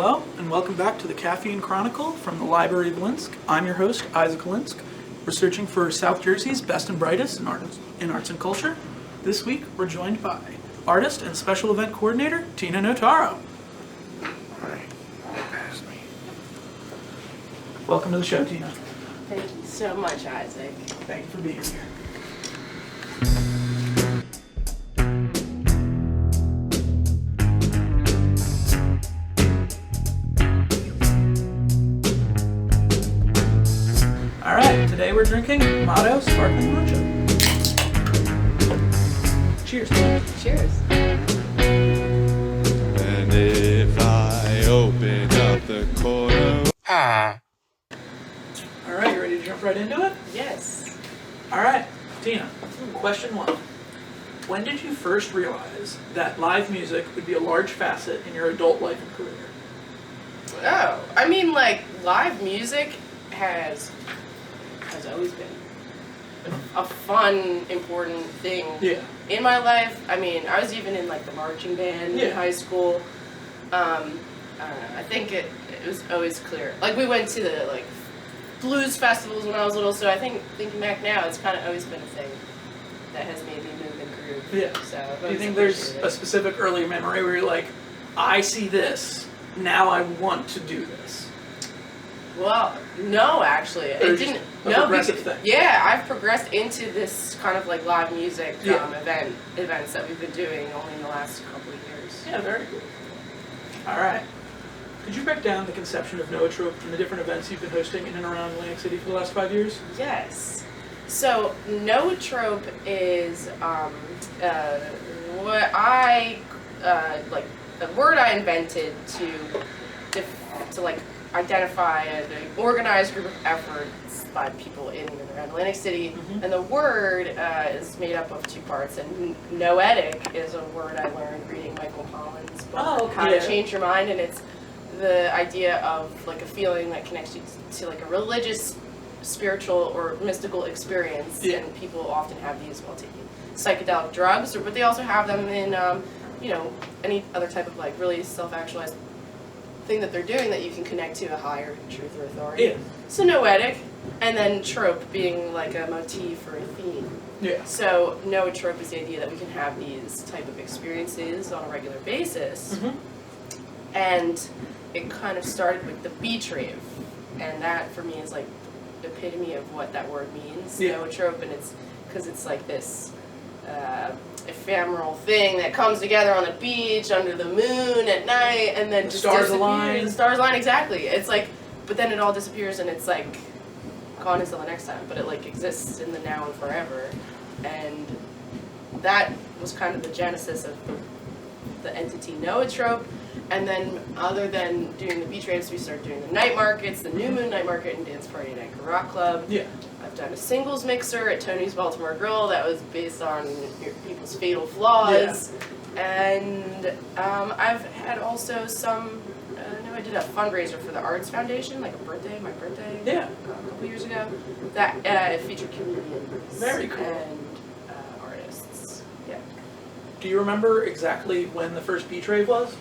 Hello, and welcome back to the Caffeine Chronicle from the Library of Linsk. I'm your host, IsaacLinsk. We're searching for South Jersey's best and brightest in arts and culture. This week, we're joined by artist and special event coordinator, Tina Notaro. Hi, pass me. Welcome to the show, Tina. Thank you so much, Isaac. Thank you for being here. All right, today we're drinking Motto Sparkling Matcha. Cheers. Cheers. And if I open up the corner. All right, you ready to jump right into it? Yes. All right, Tina, question one. When did you first realize that live music would be a large facet in your adult life and career? Oh, I mean, like, live music has always been a fun, important thing in my life. I mean, I was even in, like, the marching band in high school. I don't know, I think it was always clear. Like, we went to the, like, blues festivals when I was little, so I think, thinking back now, it's kind of always been a thing that has made me move and groove. Yeah. So, Do you think there's a specific early memory where you're like, I see this, now I want to do this? Well, no, actually, it didn't. Progressive thing. Yeah, I've progressed into this kind of like live music events that we've been doing only in the last couple of years. Yeah, very cool. All right. Could you break down the conception of Noatrope and the different events you've been hosting in and around Atlantic City for the last 5 years? Yes. So Noatrope is what I like the word I invented to like identify an organized group of efforts by people in and around Atlantic City, and the word is made up of two parts. And noetic is a word I learned reading Michael Pollan's book, How to Change Your Mind, and it's the idea of like a feeling that connects you to like a religious, spiritual, or mystical experience. And people often have these while taking psychedelic drugs, but they also have them in any other type of like really self-actualized thing that they're doing that you can connect to a higher truth or authority. Yeah. So noetic, and then trope being like a motif or a theme. Yeah. So noetrope is the idea that we can have these type of experiences on a regular basis. And it kind of started with the beach rave, and that for me is like the epitome of what that word means. Noetrope, and it's because it's like this ephemeral thing that comes together on the beach under the moon at night, and then the just stars disappears. align. The stars align, exactly. It's like, but then it all disappears, and it's like gone until the next time. But it like exists in the now and forever, and that was kind of the genesis of the entity Noatrope. And then, other than doing the beach raves, we started doing the night markets, the New Moon Night Market and Dance Party at Anchor Rock Club. Yeah. I've done a singles mixer at Tony's Baltimore Grill that was based on people's fatal flaws. And I've had also some, I did a fundraiser for the Arts Foundation, like my birthday, a couple years ago, that featured comedians. Very cool. And artists. Yeah. Do you remember exactly when the first beach rave was?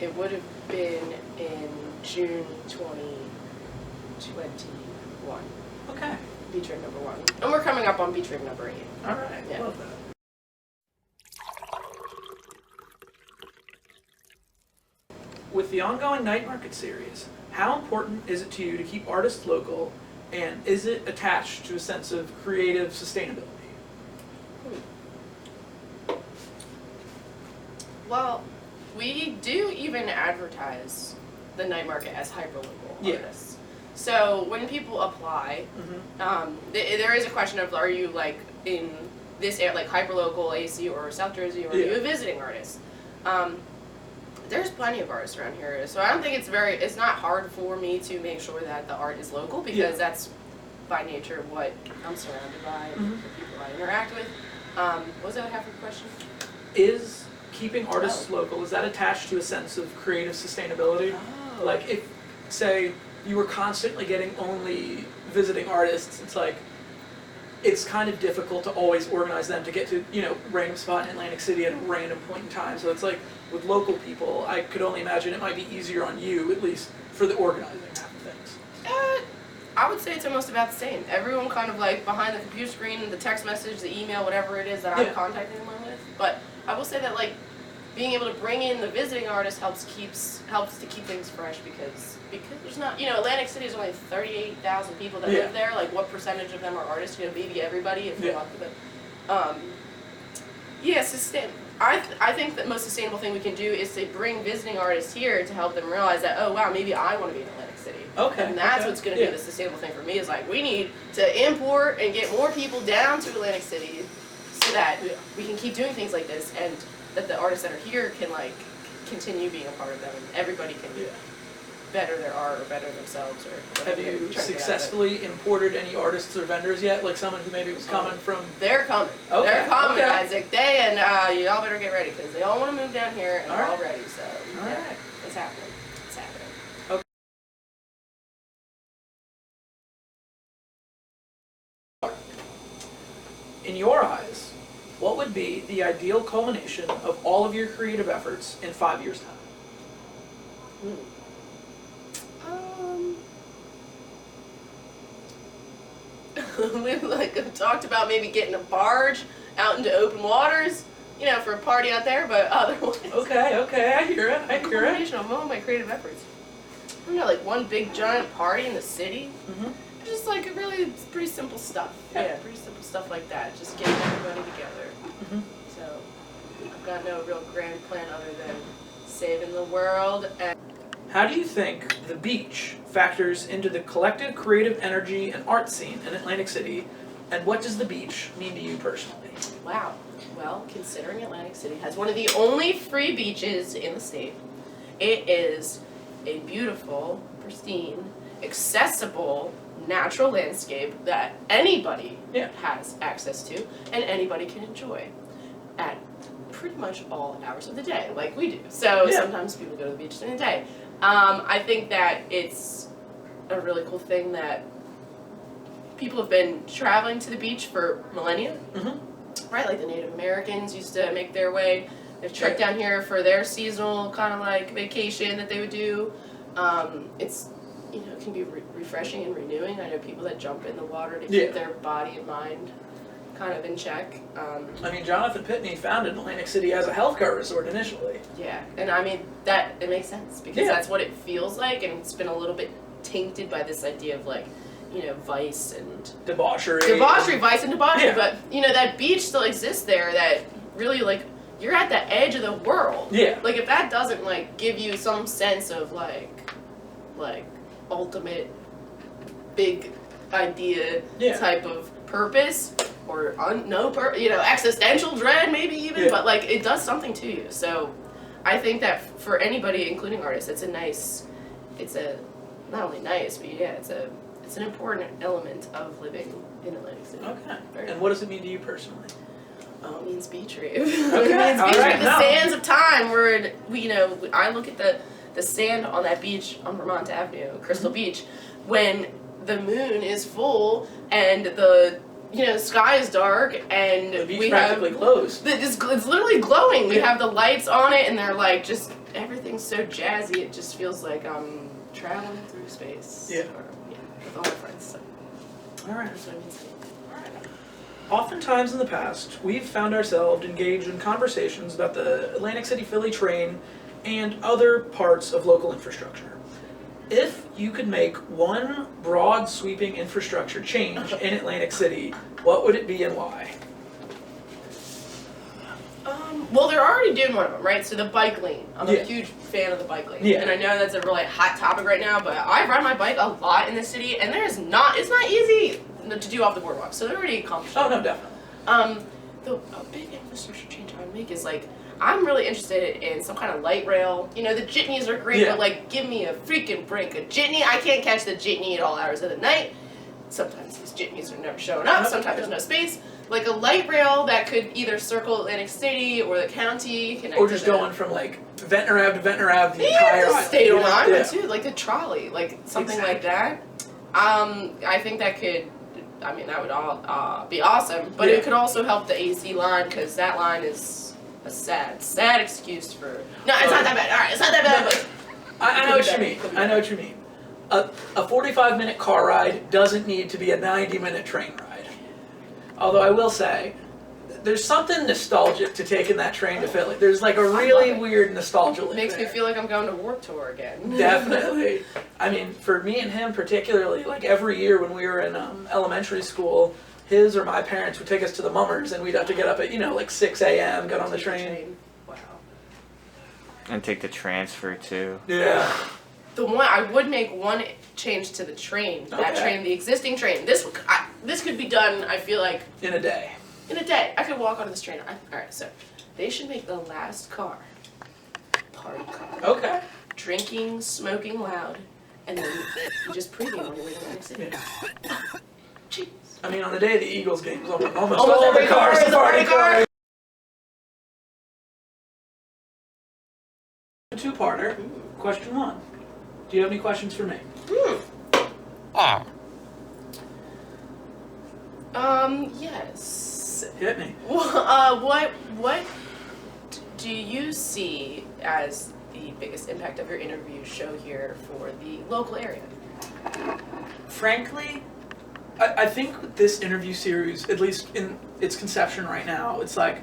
It would have been in June 2021. Okay. Beach rave number 1. And we're coming up on beach rave number 8. All right. Yeah. Love that. With the ongoing night market series, how important is it to you to keep artists local, and is it attached to a sense of creative sustainability? Well, we do even advertise the night market as hyperlocal artists. So when people apply, there is a question of, are you like in this area, like hyperlocal AC or South Jersey, or are you a visiting artist? There's plenty of artists around here, so I don't think it's not hard for me to make sure that the art is local, because that's by nature what I'm surrounded by, and the people I interact with. What was the other half of the question? Is keeping artists local, is that attached to a sense of creative sustainability? Like if, say, you were constantly getting only visiting artists, it's like, it's kind of difficult to always organize them to get to, random spot in Atlantic City at a random point in time. So it's like with local people, I could only imagine it might be easier on you, at least for the organizing half of things. I would say it's almost about the same. Everyone kind of like behind the computer screen, the text message, the email, whatever it is that I'm contacting them with. But I will say that like being able to bring in the visiting artist helps to keep things fresh because there's not, Atlantic City is only 38,000 people that live there. Like what percentage of them are artists? Maybe everybody if you're lucky. But I think the most sustainable thing we can do is to bring visiting artists here to help them realize that, oh wow, maybe I want to be in Atlantic City. Okay. And that's what's going to be the sustainable thing for me is like we need to import and get more people down to Atlantic City so that we can keep doing things like this and that the artists that are here can like continue being a part of them and everybody can better their art or better themselves or Have you successfully imported any artists or vendors yet? Like someone who maybe was coming from... They're coming. Okay. They're coming, Isaac. Y'all better get ready because they all want to move down here and they're all ready. So it's happening. It's happening. Okay. In your eyes, what would be the ideal culmination of all of your creative efforts in 5 years' time? We've talked about maybe getting a barge out into open waters, for a party out there, but otherwise. Okay, I hear it. Culmination of all my creative efforts. I don't know, like one big giant party in the city. Mm-hmm. Just like it's pretty simple stuff. Yeah, pretty simple stuff like that. Just getting everybody together. Mm-hmm. So I've got no real grand plan other than saving the world and. How do you think the beach factors into the collective creative energy and art scene in Atlantic City, and what does the beach mean to you personally? Wow. Well, considering Atlantic City has one of the only free beaches in the state, it is a beautiful, pristine, accessible, natural landscape that anybody has access to and anybody can enjoy at pretty much all hours of the day, like we do. So sometimes people go to the beach during the day. I think that it's a really cool thing that people have been traveling to the beach for millennia, right? Like the Native Americans used to make their way. They've trekked down here for their seasonal kind of like vacation that they would do. It's it can be refreshing and renewing. I know people that jump in the water to keep their body and mind kind of in check. Jonathan Pitney founded Atlantic City as a healthcare resort initially. Yeah, and that it makes sense because that's what it feels like, and it's been a little bit tainted by this idea of like, vice and debauchery, vice and debauchery. But that beach still exists there. That really like you're at the edge of the world. Yeah. Like if that doesn't like give you some sense of like ultimate big idea type of purpose. Or existential dread maybe even, but like it does something to you. So I think that for anybody, including artists, it's not only nice, but it's an important element of living in Atlantic City. Okay. And what does it mean to you personally? Oh, it means beach rave. It means beach rave. The sands of time where I look at the sand on that beach on Vermont Avenue, Crystal Beach, when the moon is full and the sky is dark and the beach practically closed. It's literally glowing. We have the lights on it and they're like just everything's so jazzy. It just feels like I'm traveling through space. Yeah. With all my friends. So. All right. That's what it means to me. All right. Oftentimes in the past, we've found ourselves engaged in conversations about the Atlantic City Philly train and other parts of local infrastructure. If you could make one broad sweeping infrastructure change in Atlantic City, what would it be and why? Well, they're already doing one of them, right? So the bike lane. I'm a huge fan of the bike lane. Yeah. And I know that's a really hot topic right now, but I ride my bike a lot in the city, and it's not easy to do off the boardwalk. So they're already accomplished. Oh, no, definitely. A big infrastructure change I would make is like, I'm really interested in some kind of light rail. The jitneys are great, but like, give me a freaking break. A jitney, I can't catch the jitney at all hours of the night. Sometimes these jitneys are never showing up. Sometimes there's no space. Like a light rail that could either circle Atlantic City or the county. Or just going from like Ventnor Ave to Ventnor Ave the entire island. State alignment too, like the trolley, like something like that. I think that could I mean, that would all be awesome. But it could also help the AC line, because that line is a sad excuse for. No, it's not that bad. All right, it's not that bad. But I know what you mean. I know what you mean. A 45-minute car ride doesn't need to be a 90-minute train ride. Although I will say, there's something nostalgic to taking that train to Philly. There's like a really weird nostalgia link makes there. me feel like I'm going to Warped Tour again. Definitely. I mean, for me and him particularly, like every year when we were in elementary school, his or my parents would take us to the Mummers, and we'd have to get up at, like 6 a.m., get on the train. Wow. And take the transfer too. Yeah. I would make one change to the train. That train, the existing train. This could be done, I feel like, in a day. in a day. I could walk onto this train. Alright, so they should make the last car party car. Okay. Drinking, smoking loud, and then you just pregame on your way to Atlantic City. Jeez. I mean, on the day of the Eagles games, almost Almost all every the cars car is are a party party car. cars. A two-parter. Question 1. Do you have any questions for me? Yes. Hit me. What do you see as the biggest impact of your interview show here for the local area? Frankly, I think this interview series, at least in its conception right now, it's like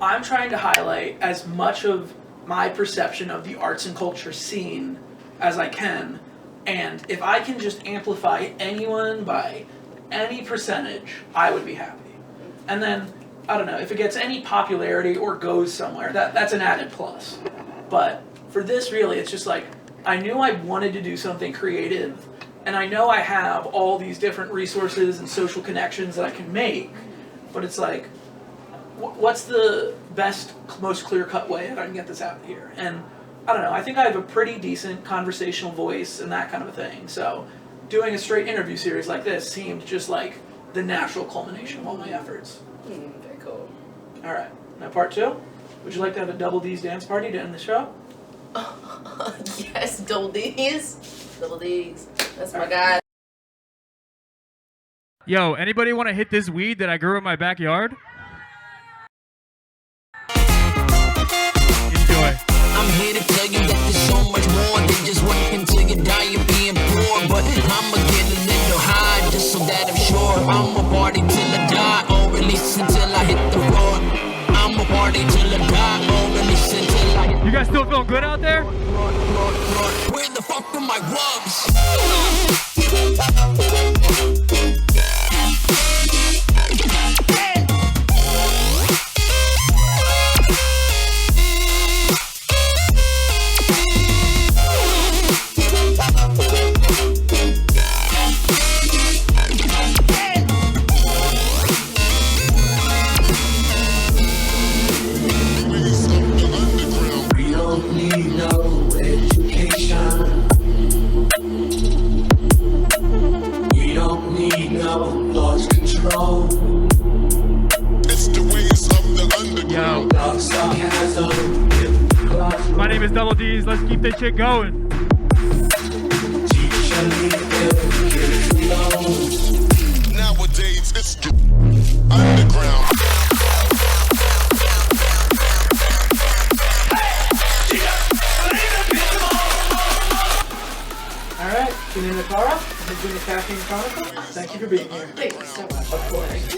I'm trying to highlight as much of my perception of the arts and culture scene as I can, and if I can just amplify anyone by any percentage, I would be happy. And then, I don't know, if it gets any popularity or goes somewhere, that's an added plus. But for this, really, it's just like, I knew I wanted to do something creative, and I know I have all these different resources and social connections that I can make, but it's like, what's the best, most clear-cut way that I can get this out here? And I don't know, I think I have a pretty decent conversational voice and that kind of a thing, so doing a straight interview series like this seemed just like the natural culmination of all my efforts. Very cool. All right, now part 2. Would you like to have a Double D's dance party to end the show? Yes, Double D's. Double D's. That's my guy. Yo, anybody want to hit this weed that I grew in my backyard? Enjoy. I'm here to tell you that there's so much more than just working till you die and being poor. But I'ma get a little high just so that I'm sure I'ma party till I die, or at least until I hit the floor. I'ma party till I die, or at least until I hit. You guys still feeling good out there? Where the fuck are my wubs? My name is Double D's. Let's keep this shit going. Nowadays, it's the underground. All right, Notaro, this has been the Caffeine Chronicle. Thank you for being here. Thank you so much. Of course.